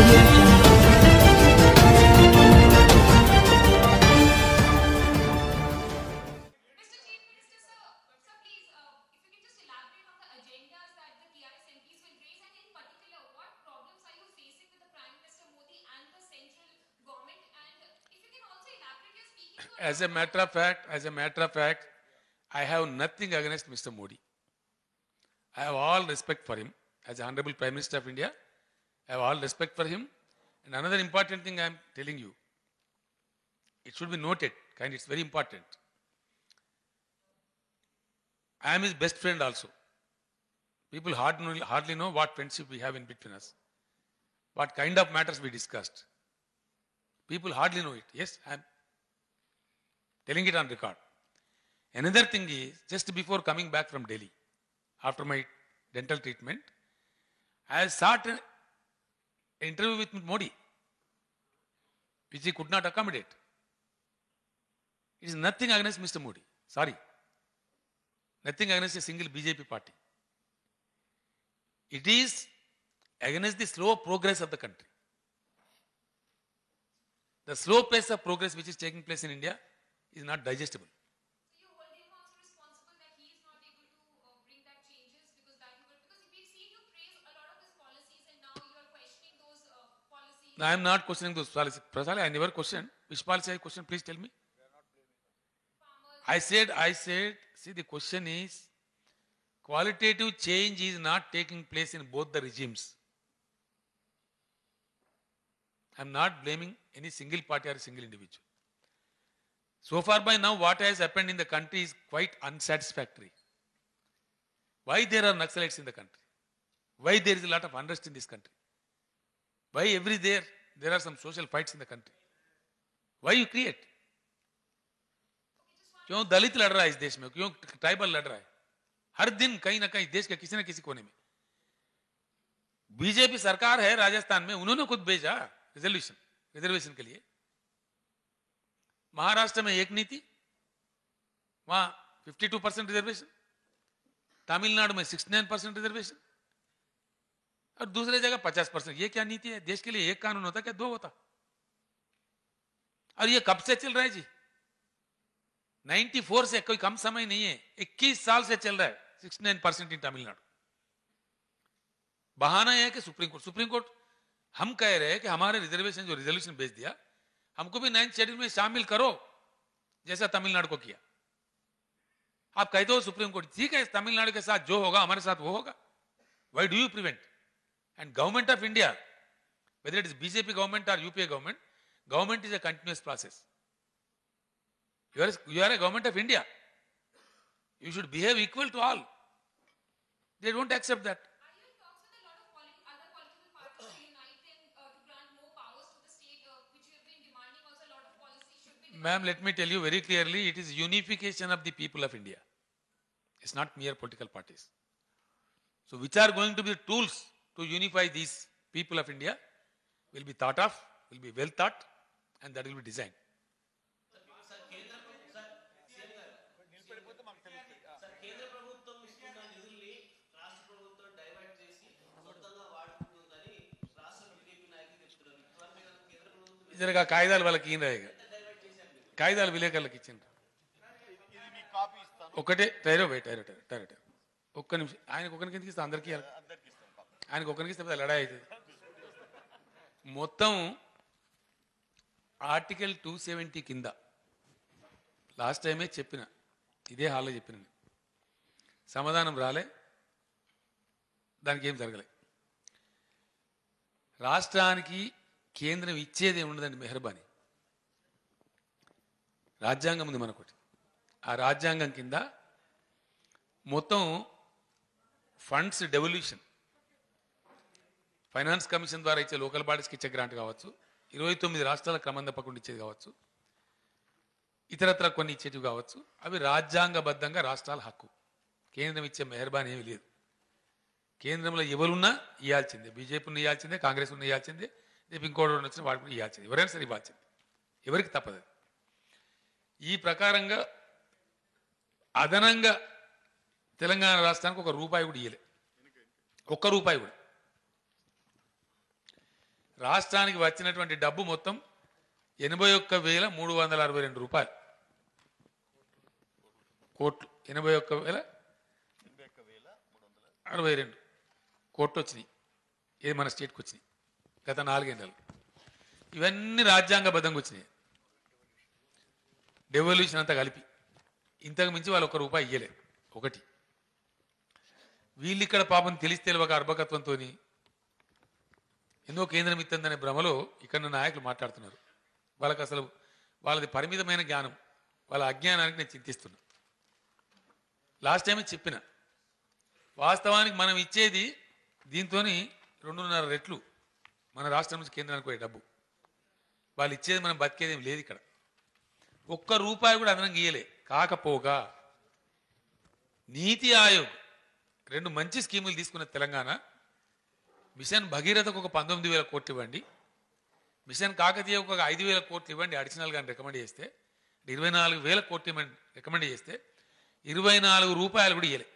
Audio Jungle. Mr. Chief Minister, sir, please, if you can just elaborate on the agendas that the TRS MPs will raise, and in particular, what problems are you facing with the Prime Minister Modi and the central government? And if you can also elaborate, you're speaking to As a matter of fact, I have nothing against Mr. Modi. I have all respect for him. As the Honorable Prime Minister of India, I have all respect for him. And another important thing I am telling you, it should be noted, it's very important. I am his best friend also. People hardly know what friendship we have in between us. What kind of matters we discussed. People hardly know it. Yes, I am telling it on record. Another thing is, just before coming back from Delhi, after my dental treatment, I sought an interview with Modi, which he could not accommodate. It is nothing against Mr. Modi. Sorry. Nothing against a single BJP party. It is against the slow progress of the country. The slow pace of progress which is taking place in India is not digestible. So you hold him also responsible that he is not able to bring that changes because we've seen you praise a lot of his policies and now you are questioning those policies. No, I am not questioning those policies. Prasad, I never questioned. Which policy I questioned? Please tell me. I said, see, the question is, qualitative change is not taking place in both the regimes. I am not blaming any single party or a single individual. So far by now, what has happened in the country is quite unsatisfactory. Why there are Naxalites in the country? Why there is a lot of unrest in this country? Why every there are some social fights in the country? Why you create? क्यों दलित लड़ रहा है इस देश में, क्यों tribal लड़ रहा है? हर दिन कहीं ना कहीं देश के किसी न किसी कोने में बीजेपी सरकार है राजस्थान में, उन्होंने खुद भेजा रिजर्वेशन के लिए। महाराष्ट्र में एक नीति, वहां 52% रिजर्वेशन, तमिलनाडु में 69% रिजर्वेशन और दूसरे जगह 50%। ये क्या नीति है? देश के लिए एक कानून होता क्या दो होता? और ये कब से चल रहा है जी? 94 से कोई कम समय नहीं है, 21 साल से चल रहा है 69% इन तमिलनाडु। बहाना यह है कि सुप्रीम कोर्ट हम कह रहे हैं कि हमारे रिजर्वेशन जो रिजोल्यूशन भेज दिया, हमको भी 9th शेड्यूल में शामिल करो, जैसा तमिलनाडु को किया। आप कहते हो सुप्रीम कोर्ट ठीक है, तमिलनाडु के साथ जो होगा हमारे साथ वो होगा। Why do you prevent? And government of India, whether it is BJP government or UPA government is a continuous process. You are a government of India. You should behave equal to all. They don't accept that. Are you in talks with a lot of other political parties to unite and to grant more powers to the state, which you have been demanding also a lot of policies should be... Ma'am, let me tell you very clearly, it is unification of the people of India. It's not mere political parties. So which are going to be the tools to unify these people of India will be thought of, will be well thought, and that will be designed. జరగా కాయిదాలు వాళ్ళకి ఏం రాయగా కాయిదాలు విలేకరులకు ఇచ్చిండ్రు ఒకటే టైరో ఒక్క నిమిషం ఆయనకు ఒకరికి ఎందుకు ఇస్తే అందరికీ ఆయనకు ఒకరికి ఇస్తే లడాయి అవుతుంది మొత్తం ఆర్టికల్ 270 కింద లాస్ట్ టైమే చెప్పిన ఇదే హాల్లో చెప్పిన సమాధానం రాలే దానికి ఏం జరగలే రాష్ట్రానికి కేంద్రం ఇచ్చేది ఉండదండి మెహర్బానీ రాజ్యాంగం ఉంది మనకొకటి ఆ రాజ్యాంగం కింద మొత్తం ఫండ్స్ డెవల్యూషన్ ఫైనాన్స్ కమిషన్ ద్వారా ఇచ్చే లోకల్ బాడీస్కి ఇచ్చే గ్రాంట్ కావచ్చు 29 రాష్ట్రాల క్రమం తప్పకుండా ఇచ్చేది కావచ్చు ఇతరత్ర కొన్ని ఇచ్చేటివి కావచ్చు అవి రాజ్యాంగబద్ధంగా రాష్ట్రాల హక్కు కేంద్రం ఇచ్చే మెహర్బానీ ఏమీ లేదు కేంద్రంలో ఎవరున్నా ఇవ్వాల్సిందే బీజేపీ ఉన్న ఇవ్వాల్సిందే కాంగ్రెస్ ఉన్న ఇవ్వాల్సిందే రేపు ఇంకోటి వచ్చిన వాడికి కూడా ఇవ్వాల్సింది ఎవరైనా సరే ఇవ్వాల్సింది ఎవరికి తప్పదు ఈ ప్రకారంగా అదనంగా తెలంగాణ రాష్ట్రానికి ఒక రూపాయి కూడా ఇయ్యలే ఒక్క రూపాయి కూడా రాష్ట్రానికి వచ్చినటువంటి డబ్బు మొత్తం 81,362 రూపాయలు కోట్లు. 81,062 కోట్లు వచ్చినాయి. ఇది మన స్టేట్కి వచ్చినాయి గత 4 ఏళ్ళలో. ఇవన్నీ రాజ్యాంగబద్ధంగా వచ్చినాయి. డెవల్యూషన్ అంతా కలిపి ఇంతకు మించి వాళ్ళు 1 రూపాయి ఇయ్యలేదు. ఒకటి వీళ్ళు ఇక్కడ పాపం తెలిసి తెలియక అర్భకత్వంతో ఎన్నో కేంద్రం ఇస్తుందనే భ్రమలో ఇక్కడ నాయకులు మాట్లాడుతున్నారు. వాళ్ళకి అసలు వాళ్ళది పరిమితమైన జ్ఞానం. వాళ్ళ అజ్ఞానానికి నేను చింతిస్తున్నా. లాస్ట్ టైమే చెప్పిన, వాస్తవానికి మనం ఇచ్చేది దీంతో 2.5 రెట్లు మన రాష్ట్రం నుంచి కేంద్రానికి పోయే డబ్బు. వాళ్ళు ఇచ్చేది మనం బతికేది ఏం లేదు ఇక్కడ. 1 రూపాయి కూడా అదనంగా ఇయ్యలే. కాకపోగా నీతి ఆయోగ్ 2 మంచి స్కీములు తీసుకున్న తెలంగాణ. మిషన్ భగీరథకు ఒక 19,000 కోట్లు ఇవ్వండి, మిషన్ కాకతీయకు ఒక 5,000 కోట్లు ఇవ్వండి అడిషనల్గా రికమెండ్ చేస్తే, 24,000 కోట్లు ఇవ్వండి రికమెండ్ చేస్తే 24 రూపాయలు కూడా ఇవ్వలే.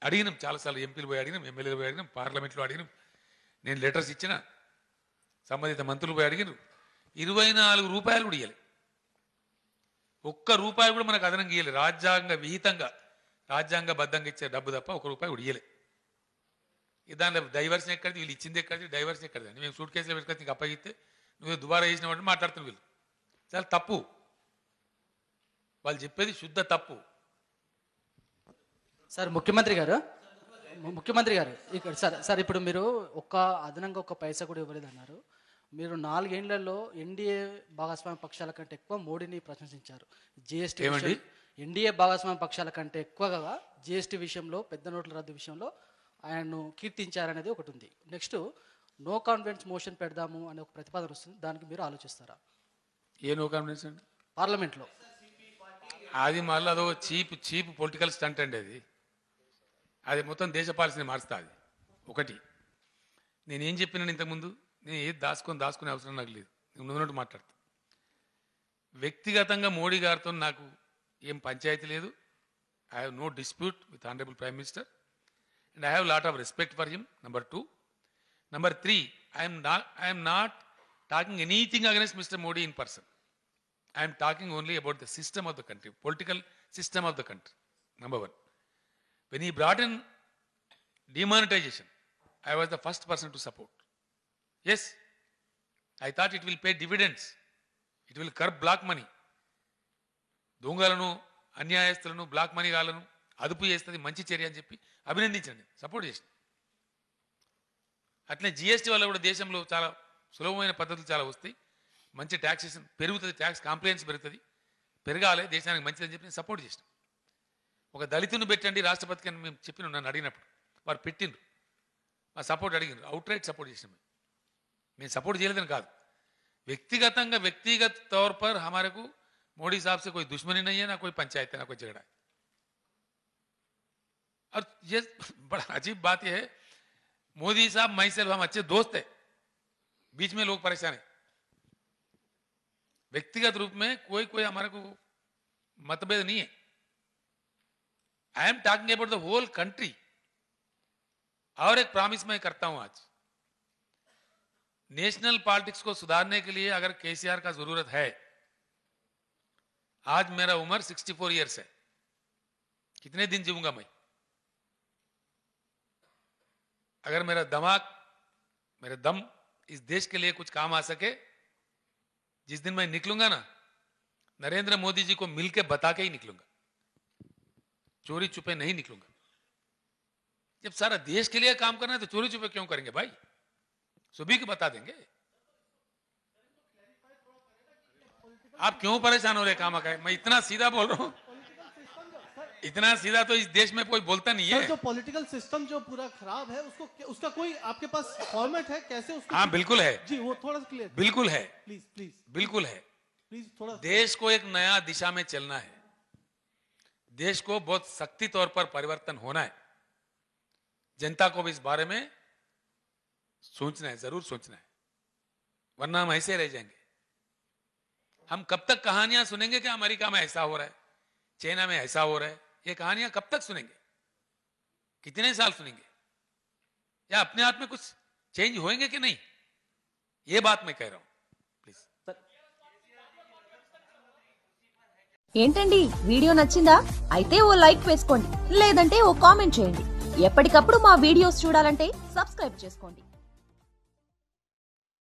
అడిగినాం చాలాసార్లు, ఎంపీలు పోయి అడిగినాం, ఎమ్మెల్యేలు పోయి అడిగినాం, పార్లమెంట్లో అడిగినాం, నేను లెటర్స్ ఇచ్చిన, సంబంధిత మంత్రులు పోయి అడిగినారు. 24 రూపాయలు కూడా ఇవ్వలే. 1 రూపాయి కూడా మనకు అదనంగా ఇవ్వలే. రాజ్యాంగ విహితంగా రాజ్యాంగబద్ధంగా ఇచ్చే డబ్బు తప్ప 1 రూపాయి కూడా ఇవ్వలే. దాంట్లో డైవర్షన్ ఎక్కడిది, వీళ్ళు ఇచ్చింది ఎక్కడిది, డైవర్షన్ ఎక్కడిది అని మేము సూట్ కేసులో పెట్టుకొని నీకు అప్పగిస్తే నువ్వే దుబారా చేసిన వాటిని మాట్లాడుతున్నారు. వీళ్ళు చాలా తప్పు. వాళ్ళు చెప్పేది శుద్ధ తప్పు. సార్ ముఖ్యమంత్రి గారు ఇక్కడ సార్ ఇప్పుడు మీరు అదనంగా 1 పైసా కూడా ఇవ్వలేదు అన్నారు. మీరు 4 ఏళ్లలో ఎన్డీఏ భాగస్వామ్య పక్షాల కంటే ఎక్కువ మోడీని ప్రశంసించారు. జిఎస్టీ ఎన్డీఏ భాగస్వామ్య పక్షాల కంటే ఎక్కువగా జిఎస్టీ విషయంలో, పెద్ద నోట్ల రద్దు విషయంలో ఆయన్ను కీర్తించారనేది ఒకటి ఉంది. నెక్స్ట్ నో కాన్ఫిడెన్స్ మోషన్ పెడదాము అనే ఒక ప్రతిపాదన వస్తుంది. దానికి మీరు ఆలోచిస్తారా? ఏ నో కాన్ఫిడెన్స్ అండి? పార్లమెంట్లో అది మళ్ళీ అదో చీప్ పొలిటికల్ స్టంట్ అండి. అది మొత్తం దేశ పాలసీని మారుస్తుంది. ఒకటి నేనేం చెప్పినాను ఇంతకుముందు, నేను ఏది దాచుకునే అవసరం నాకు లేదు. నేను ఉన్నట్టు మాట్లాడతా. వ్యక్తిగతంగా మోడీ గారితో నాకు ఏం పంచాయతీ లేదు. I have no dispute with honourable prime minister and I have lot of respect for him. Number 2. Number 3, I am not talking anything against Mr. Modi in person. I am talking only about the system of the country, political system of the country. Number 1. When he brought in demonetization, I was the first person to support. Yes, I thought it will pay dividends. It will curb black money. దొంగలను, అన్యాయస్తులను, black money గాలను అదుపు చేస్తుంది, మంచి చర్య అని చెప్పి అభినందించండి, support చేసిన. అట్లనే GST వల్ల కూడా దేశంలో చాలా సులభమైన పద్ధతులు చాలా వస్తాయి. మంచి ట్యాక్సేషన్ పెరుగుతుంది, ట్యాక్స్ కాంప్లయన్స్ పెరుగుతుంది, పెరగాలి, దేశానికి మంచిదని చెప్పి నేను సపోర్ట్ చేసిన. ఒక దళితుని పెట్టండి రాష్ట్రపతికి అని మేము చెప్పిన, నన్ను అడిగినప్పుడు వారు పెట్టిండ్రు, మా సపోర్ట్ అడిగినారు, అవుట్ రైట్ సపోర్ట్ చేసినాం. మేము సపోర్ట్ చేయలేదని కాదు, వ్యక్తిగతంగా व्यक्तिगत तौर पर हमारे को मोदी साहब से कोई दुश्मनी नहीं है, ना कोई पंचायत है, ना कोई झगड़ा है. और ये बड़ा अजीब बात यह है, मोदी साहब माई सेल्फ हम अच्छे दोस्त है, बीच में लोग परेशान है. व्यक्तिगत रूप में कोई हमारे को मतभेद नहीं है. I am talking about the whole country. और एक प्रॉमिस मैं करता हूं आज, नेशनल पॉलिटिक्स को सुधारने के लिए अगर केसीआर का जरूरत है, आज मेरा उम्र 64 इयर्स है, कितने दिन जीऊंगा मैं? अगर मेरा दिमाग, मेरा दम इस देश के लिए कुछ काम आ सके, जिस दिन मैं निकलूंगा ना, नरेंद्र मोदी जी को मिलके बता के ही निकलूंगा, चोरी छुपे नहीं निकलूंगा. जब सारा देश के लिए काम करना है तो चोरी छुपे क्यों करेंगे भाई? सभी को बता देंगे. आप क्यों परेशान हो रहे काम का? मैं इतना सीधा बोल रहा हूं, इतना सीधा तो इस देश में कोई बोलता नहीं है. जो पॉलिटिकल सिस्टम जो पूरा खराब है, उसका कोई आपके पास फॉर्मेट है कैसे उसको? हाँ बिल्कुल है जी, वो थोड़ा सा क्लियर. बिल्कुल है, प्लीज बिल्कुल है. प्लीज थोड़ा. देश को एक नया दिशा में चलना है, देश को बहुत सख्ती तौर पर परिवर्तन होना है. जनता को भी इस बारे में सोचना है, जरूर सोचना है, वरना हम ऐसे रह जाएंगे. हम कब तक कहानियां सुनेंगे कि अमेरिका में ऐसा हो रहा है, चाइना में ऐसा हो रहा है? ये कहानियां कब तक सुनेंगे? कितने साल सुनेंगे? या अपने आप में कुछ चेंज होंगे कि नहीं, ये बात मैं कह रहा हूं प्लीज. ఏంటండి వీడియో నచ్చిందా? అయితే ఓ లైక్ వేసుకోండి, లేదంటే ఓ కామెంట్ చేయండి. ఎప్పటికప్పుడు మా వీడియోస్ చూడాలంటే సబ్స్క్రైబ్ చేసుకోండి.